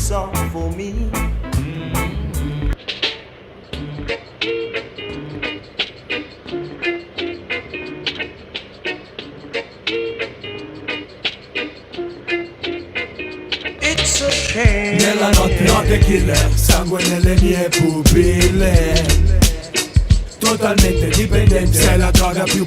it's all for me. It's a shame. Nella notte killer, sangue nelle mie pupille. Totalmente dipendente, sei la droga più